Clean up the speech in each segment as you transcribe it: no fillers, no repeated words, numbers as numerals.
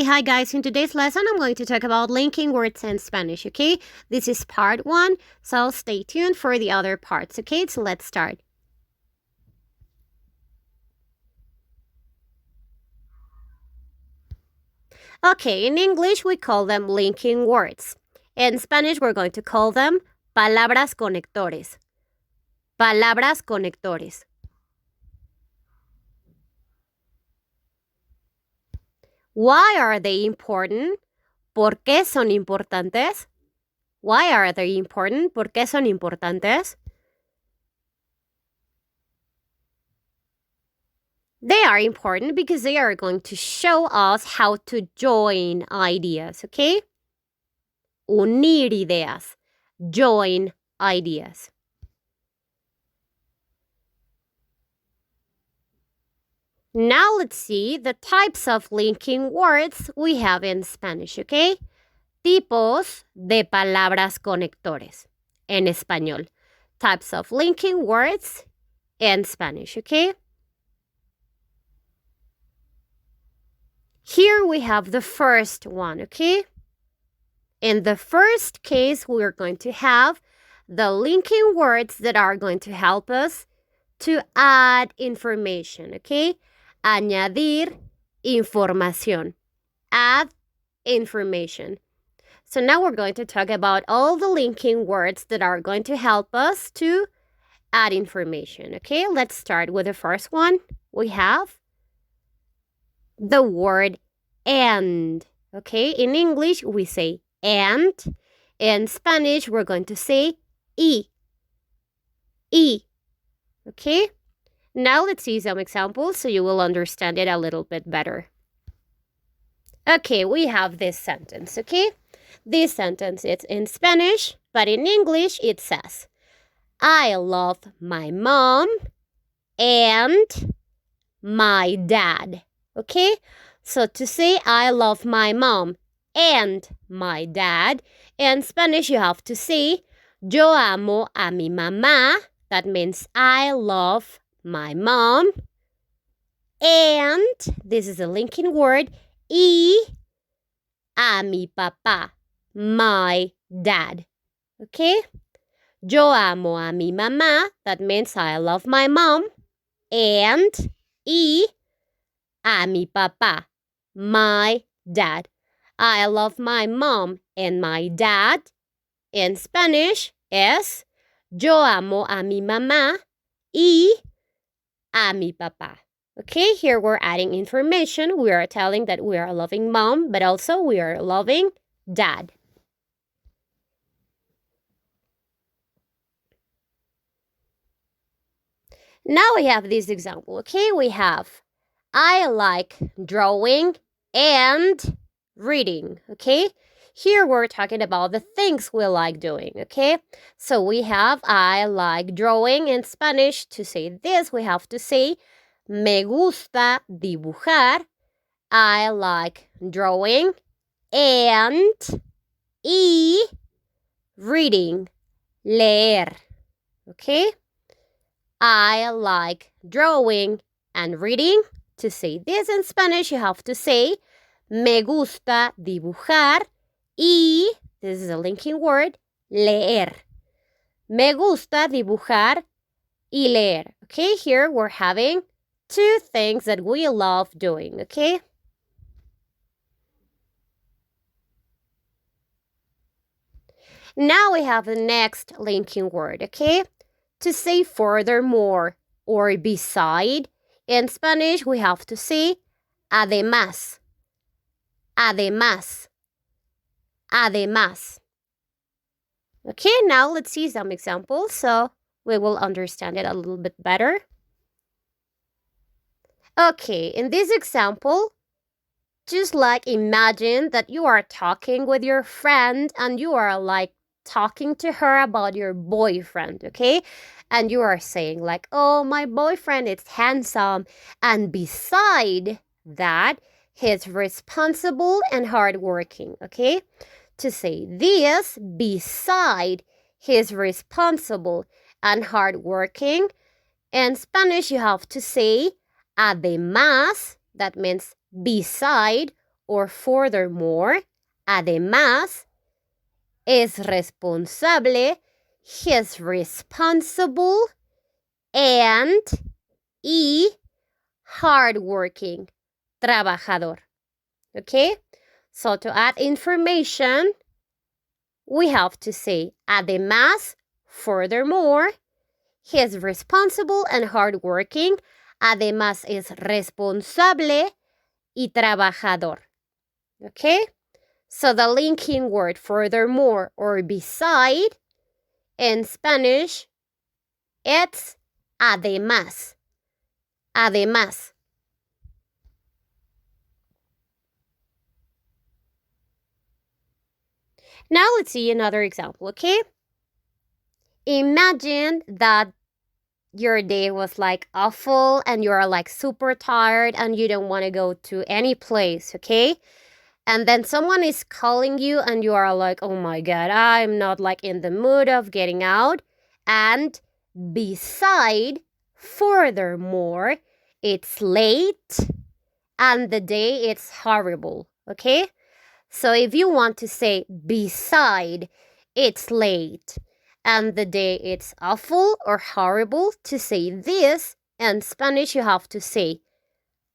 Okay, hi guys. In today's lesson, I'm going to talk about linking words in Spanish, okay? This is part 1, so stay tuned for the other parts, okay? So let's start. Okay, in English, we call them linking words. In Spanish, we're going to call them palabras conectores. Palabras conectores. Why are they important? ¿Por qué son importantes? Why are they important? ¿Por qué son importantes? They are important because they are going to show us how to join ideas, okay? Unir ideas. Join ideas. Now let's see the types of linking words we have in Spanish, okay? Tipos de palabras conectores en español. Types of linking words in Spanish, okay? Here we have the first one, okay? In the first case, we're going to have the linking words that are going to help us to add information, okay? Añadir información. Add information. So now we're going to talk about all the linking words that are going to help us to add information, okay? Let's start with the first one. We have the word and, okay? In English, we say and. In Spanish, we're going to say y. Y. Okay? Now let's see some examples so you will understand it a little bit better. Okay, we have this sentence, okay? This sentence is in Spanish, but in English it says, I love my mom and my dad. Okay? So to say I love my mom and my dad, in Spanish you have to say yo amo a mi mamá. That means I love my mom. And this is a linking word, y a mi papá, my dad. Okay? Yo amo a mi mamá. That means I love my mom. And y a mi papá, my dad. I love my mom and my dad. In Spanish es yo amo a mi mamá y a mi papá. Okay, here we're adding information. We are telling that we are loving mom, but also we are loving dad. Now we have this example, okay? We have I like drawing and reading, okay? Here we're talking about the things we like doing, okay? So we have I like drawing. In Spanish. To say this, we have to say me gusta dibujar. I like drawing and y reading, leer, okay? I like drawing and reading. To say this in Spanish, you have to say me gusta dibujar y, this is a linking word, leer. Me gusta dibujar y leer. Okay, here we're having two things that we love doing, okay? Now we have the next linking word, okay? To say furthermore or beside, in Spanish we have to say además. Además. Además. Okay, now let's see some examples so we will understand it a little bit better. Okay, in this example, just like imagine that you are talking with your friend and you are like talking to her about your boyfriend, okay? And you are saying like, oh, my boyfriend is handsome. And beside that, he's responsible and hardworking, okay? To say this, beside he's responsible and hardworking, in Spanish you have to say además. That means beside or furthermore, además, es responsable, he's responsible, and y hardworking, trabajador. Okay? So to add information, we have to say además, furthermore, he is responsible and hardworking. Además es responsable y trabajador. Okay? So the linking word furthermore or beside in Spanish, it's además. Además. Now let's see another example, okay? Imagine that your day was like awful and you're like super tired and you don't want to go to any place, okay? And then someone is calling you and you are like, oh my God, I'm not like in the mood of getting out. And beside, furthermore, it's late and the day it's horrible, okay? So if you want to say beside, it's late and the day it's awful or horrible, to say this in Spanish you have to say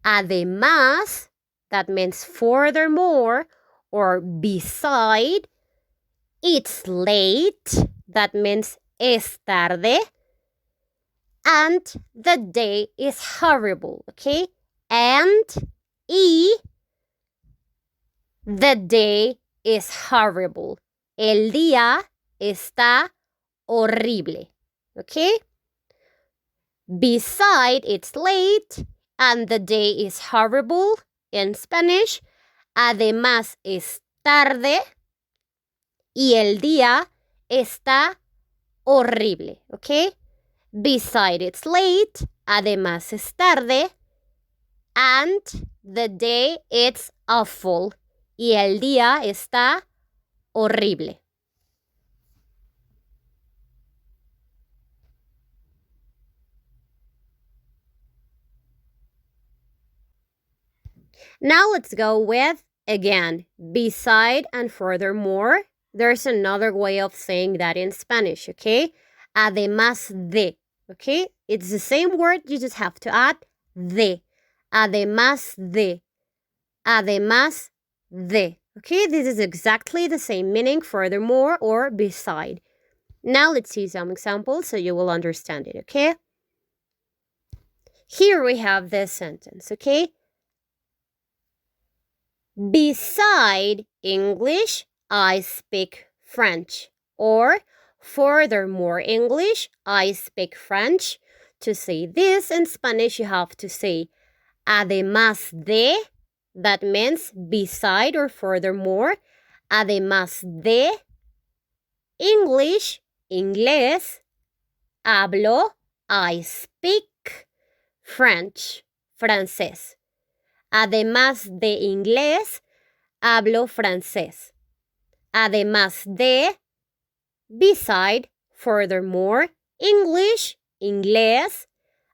además, that means furthermore or beside, it's late, that means es tarde, and the day is horrible, okay? And y, the day is horrible. El día está horrible, okay? Beside, it's late, and the day is horrible. In Spanish, además es tarde, y el día está horrible, okay? Beside, it's late, además es tarde, and the day, it's awful, y el día está horrible. Now let's go with, again, beside and furthermore. There's another way of saying that in Spanish, okay? Además de, okay? It's the same word, you just have to add de. Además de. Además de. Okay, this is exactly the same meaning, furthermore or beside. Now let's see some examples so you will understand it, okay? Here we have this sentence, okay? Beside English, I speak French. Or furthermore English, I speak French. To say this in Spanish, you have to say además de, that means beside or furthermore. Además de English, inglés, hablo, I speak French, francés. Además de inglés, hablo francés. Además de, beside, furthermore, English, inglés,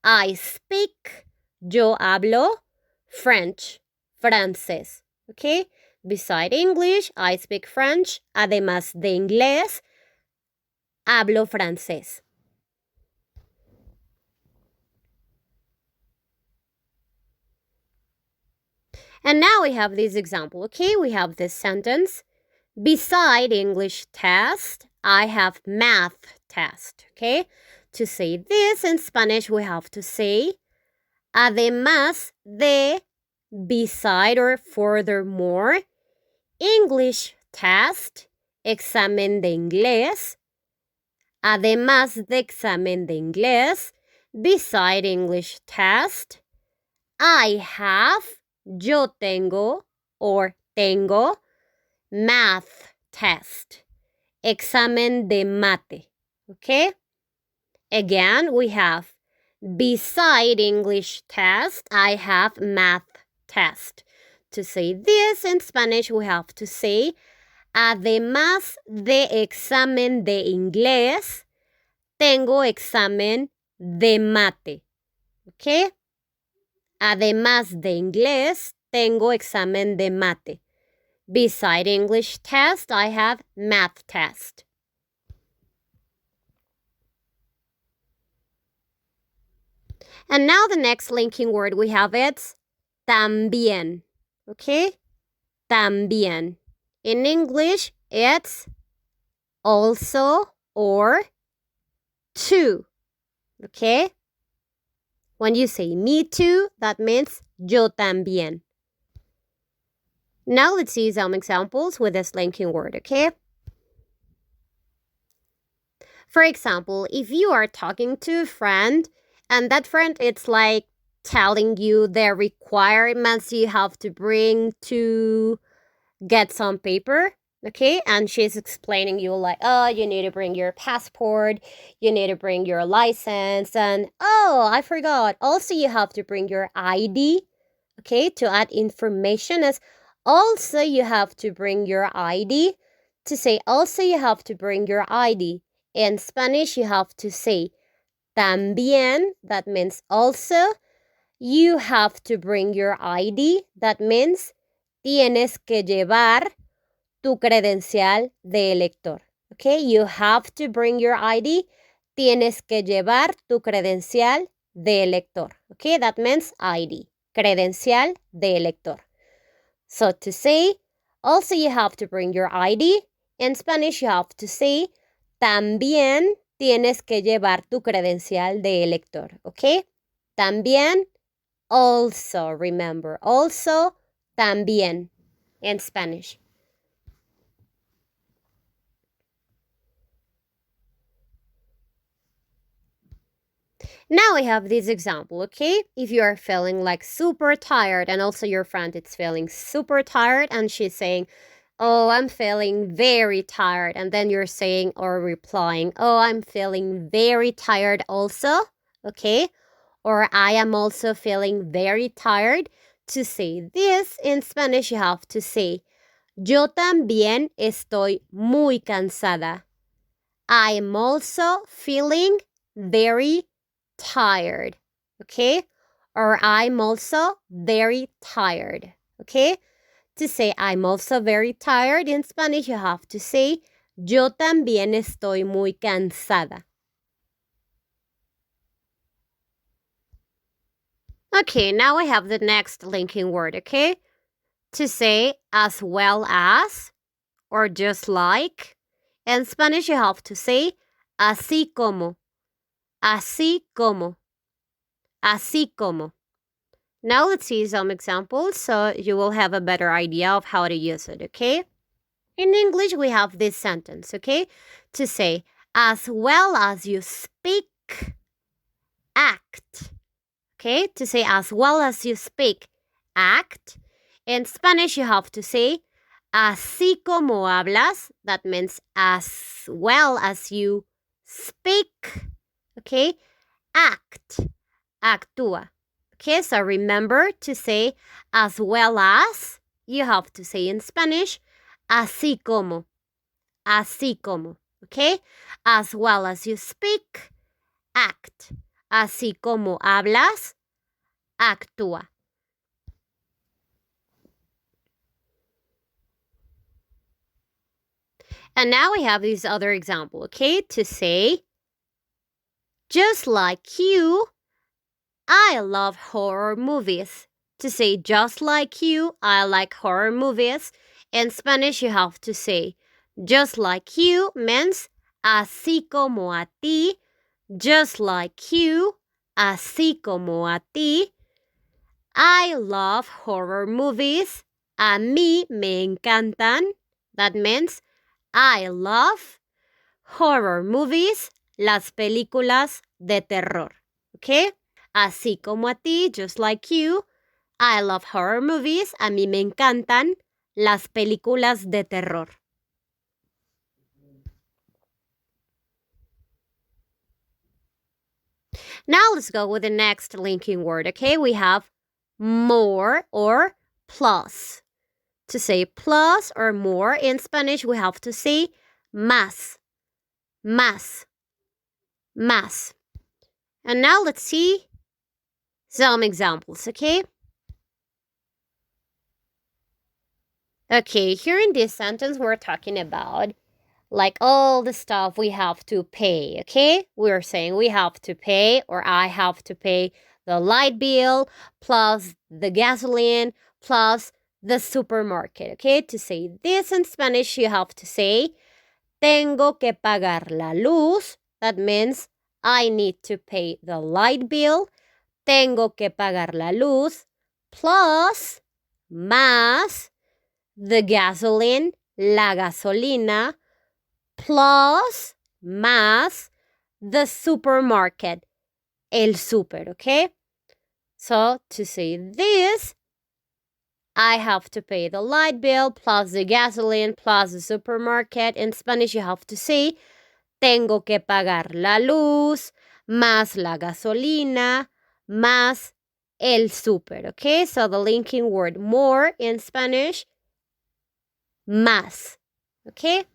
I speak, yo hablo, French, francés. Okay? Beside English, I speak French. Además de inglés, hablo francés. And now we have this example, okay? We have this sentence. Beside English test, I have math test, okay? To say this in Spanish, we have to say además de, beside or furthermore, English test, examen de inglés. Además de examen de inglés, beside English test, I have, yo tengo, or tengo, math test, examen de mate, okay? Again, we have beside English test, I have math test. To say this in Spanish, we have to say además de examen de inglés, tengo examen de mate, okay? Además de inglés, tengo examen de mate. Beside English test, I have math test. And now the next linking word we have it's también. Okay? También. In English, it's also or too. Okay? When you say me too, that means yo también. Now let's see some examples with this linking word, okay? For example, if you are talking to a friend and that friend it's like telling you the requirements you have to bring to get some paper, okay? And she's explaining you like, oh, you need to bring your passport, you need to bring your license, and oh, I forgot. Also, you have to bring your ID, okay? To add information as also you have to bring your ID. To say also you have to bring your ID. In Spanish, you have to say también, that means also. You have to bring your ID, that means tienes que llevar tu credencial de elector. Okay, you have to bring your ID, tienes que llevar tu credencial de elector. Okay, that means ID, credencial de elector. So to say, also you have to bring your ID. In Spanish, you have to say, también tienes que llevar tu credencial de elector. Okay, también, also, remember, also, también in Spanish. Now we have this example, okay? If you are feeling like super tired and also your friend is feeling super tired and she's saying, oh, I'm feeling very tired. And then you're saying or replying, oh, I'm feeling very tired also, okay? Or I am also feeling very tired. To say this in Spanish, you have to say, yo también estoy muy cansada. I'm also feeling very tired, okay? Or I'm also very tired, okay? To say I'm also very tired in Spanish, you have to say yo también estoy muy cansada. Okay, now I have the next linking word, okay? To say as well as or just like. In Spanish, you have to say así como. Así como. Así como. Now let's see some examples so you will have a better idea of how to use it, okay? In English, we have this sentence, okay? To say, as well as you speak, act. Okay? To say, as well as you speak, act. In Spanish, you have to say, así como hablas. That means as well as you speak, okay? Act. Actúa. Okay, so remember to say as well as, you have to say in Spanish, así como. Así como. Okay? As well as you speak, act. Así como hablas, actúa. And now we have this other example, okay? To say, just like you, I love horror movies. To say just like you, I like horror movies. In Spanish, you have to say just like you means así como a ti. Just like you, así como a ti. I love horror movies. A mí me encantan. That means I love horror movies, las películas de terror. Okay? Así como a ti, just like you, I love horror movies. A mí me encantan las películas de terror. Now let's go with the next linking word, okay? We have more or plus. To say plus or more in Spanish, we have to say más. Más. Más. And now let's see some examples, okay? Okay, here in this sentence, we're talking about like all the stuff we have to pay, okay? We're saying we have to pay, or I have to pay the light bill plus the gasoline plus the supermarket, okay? To say this in Spanish, you have to say tengo que pagar la luz. That means I need to pay the light bill. Tengo que pagar la luz plus más the gasoline, la gasolina, plus más the supermarket, el super, okay? So to say this, I have to pay the light bill plus the gasoline plus the supermarket. In Spanish, you have to say tengo que pagar la luz más la gasolina más el super, okay? So the linking word more in Spanish, más, okay?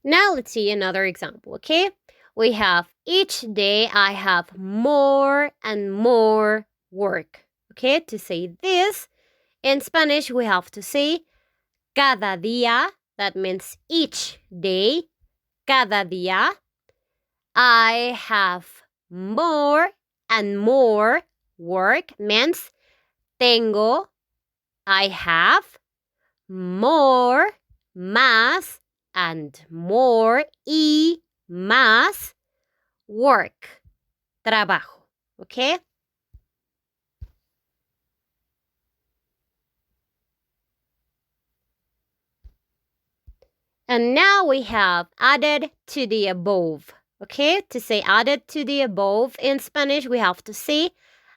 Now let's see another example, okay? We have each day I have more and more work, okay? To say this, in Spanish we have to say cada día, that means each day, cada día. I have more and more work means tengo, I have, more, más, and more, y más, work, trabajo, okay? And now we have added to the above, okay? To say added to the above in Spanish, we have to say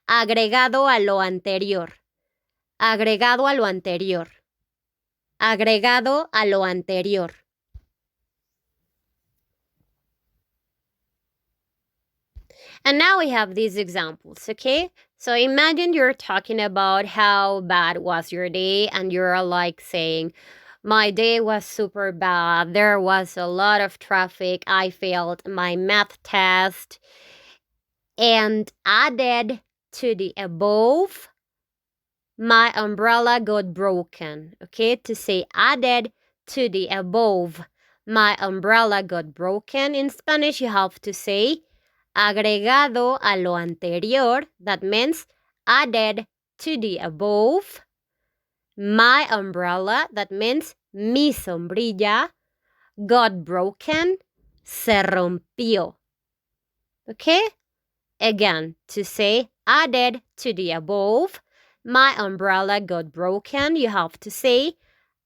agregado a lo anterior. Agregado a lo anterior. Agregado a lo anterior. And now we have these examples, okay? So imagine you're talking about how bad was your day and you're like saying, my day was super bad. There was a lot of traffic. I failed my math test. And added to the above, my umbrella got broken. Okay, to say added to the above, my umbrella got broken. In Spanish, you have to say agregado a lo anterior. That means added to the above. My umbrella, that means mi sombrilla, got broken, se rompió. Okay? Again, to say added to the above, my umbrella got broken, you have to say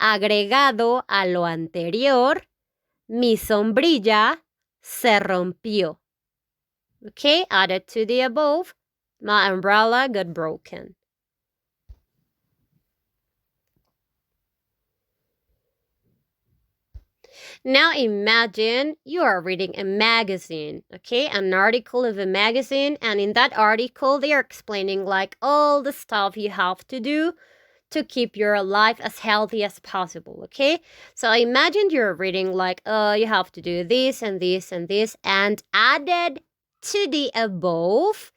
agregado a lo anterior, mi sombrilla se rompió. Okay, added to the above, my umbrella got broken. Now imagine you are reading a magazine, okay? An article of a magazine, and in that article they are explaining like all the stuff you have to do to keep your life as healthy as possible, okay? So imagine you're reading like, you have to do this and this and this, and added to the above,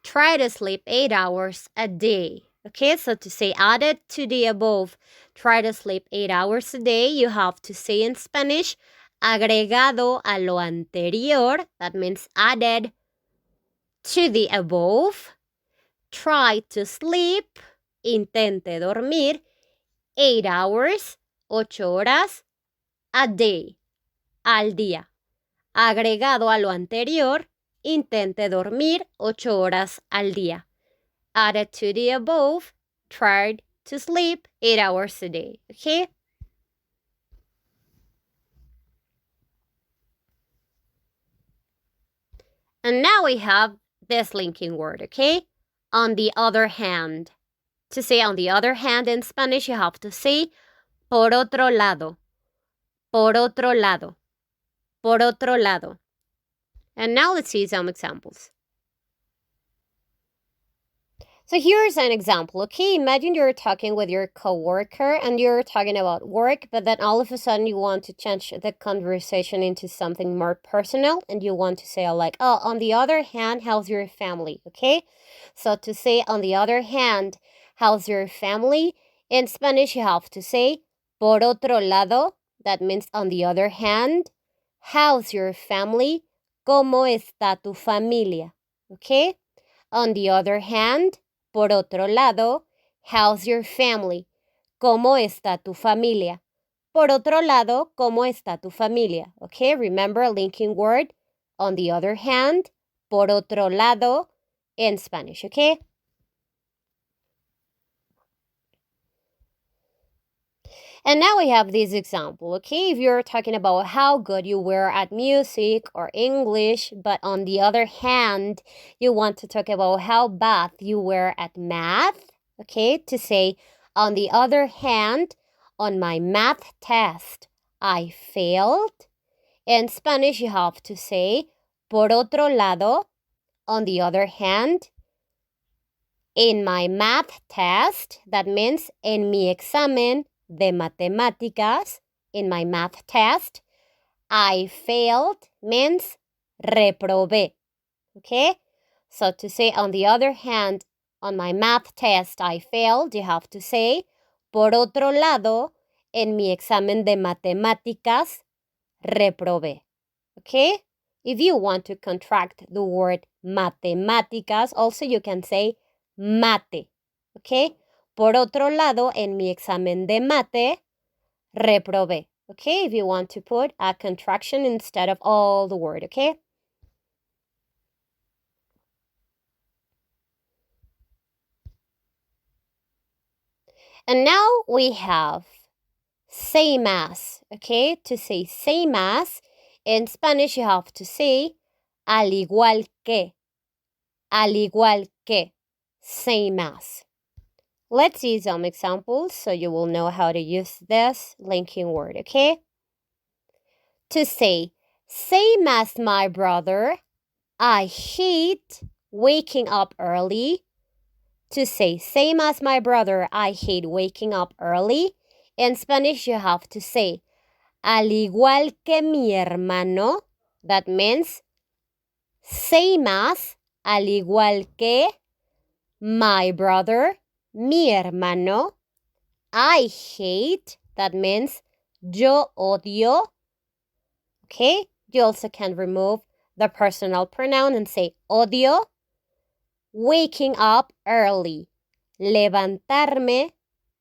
try to sleep 8 hours a day. Okay, so to say added to the above, try to sleep 8 hours a day, you have to say in Spanish, agregado a lo anterior, that means added to the above, try to sleep, intente dormir, 8 hours, 8 horas, a day, al día. Agregado a lo anterior, intente dormir 8 horas al día. Added to the above, tried to sleep 8 hours a day, okay? And now we have this linking word, okay? On the other hand. To say on the other hand in Spanish, you have to say por otro lado. Por otro lado. Por otro lado. And now let's see some examples. So here's an example, okay? Imagine you're talking with your coworker and you're talking about work, but then all of a sudden you want to change the conversation into something more personal and you want to say like, oh, on the other hand, how's your family, okay? So to say on the other hand, how's your family? In Spanish, you have to say por otro lado. That means on the other hand. How's your family? ¿Cómo está tu familia? Okay? On the other hand, por otro lado, how's your family? ¿Cómo está tu familia? Por otro lado, ¿cómo está tu familia? Okay, remember linking word. On the other hand, por otro lado in Spanish, okay? And now we have this example, okay? If you're talking about how good you were at music or English, but on the other hand, you want to talk about how bad you were at math, okay? To say, on the other hand, on my math test, I failed. In Spanish, you have to say, por otro lado, on the other hand, in my math test, that means en mi examen de matemáticas, in my math test, I failed means reprobé, okay? So to say, on the other hand, on my math test, I failed, you have to say, por otro lado, en mi examen de matemáticas, reprobé, okay? If you want to contract the word matemáticas, also you can say mate, okay? Por otro lado, en mi examen de mate, reprobé, okay? If you want to put a contraction instead of all the word, okay? And now we have same as, okay? To say same as, in Spanish you have to say al igual que, same as. Let's see some examples so you will know how to use this linking word, okay? To say, same as my brother, I hate waking up early. To say, same as my brother, I hate waking up early. In Spanish, you have to say, al igual que mi hermano. That means, same as, al igual que, my brother, mi hermano. I hate, that means, yo odio. Okay, you also can remove the personal pronoun and say odio. Waking up early, levantarme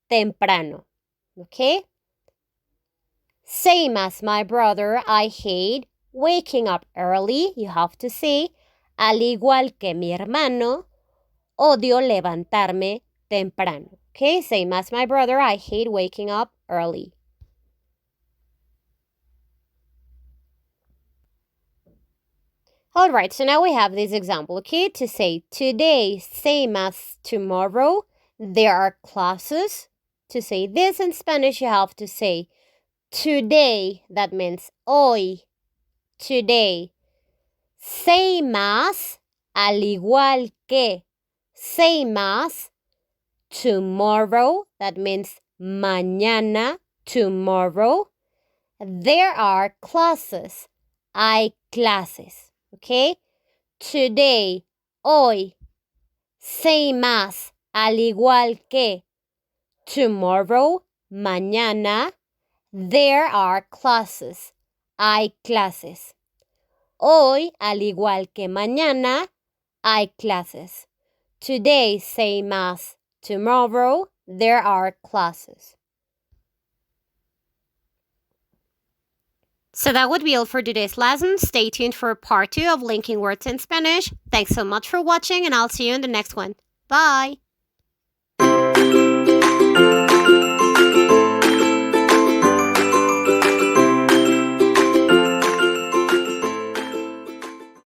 temprano, okay? Same as my brother, I hate waking up early. You have to say, al igual que mi hermano, odio levantarme temprano, okay? Same as my brother, I hate waking up early. All right, so now we have this example, okay? To say today, same as tomorrow, there are classes. To say this in Spanish, you have to say today, that means hoy, today. Same as, al igual que, same as, tomorrow, that means mañana, tomorrow. There are classes, hay clases. Okay? Today, hoy, same as, al igual que. Tomorrow, mañana, there are classes, hay clases. Hoy, al igual que mañana, hay clases. Today, same as, tomorrow, there are classes. So that would be all for today's lesson. Stay tuned for part 2 of linking words in Spanish. Thanks so much for watching, and I'll see you in the next one. Bye!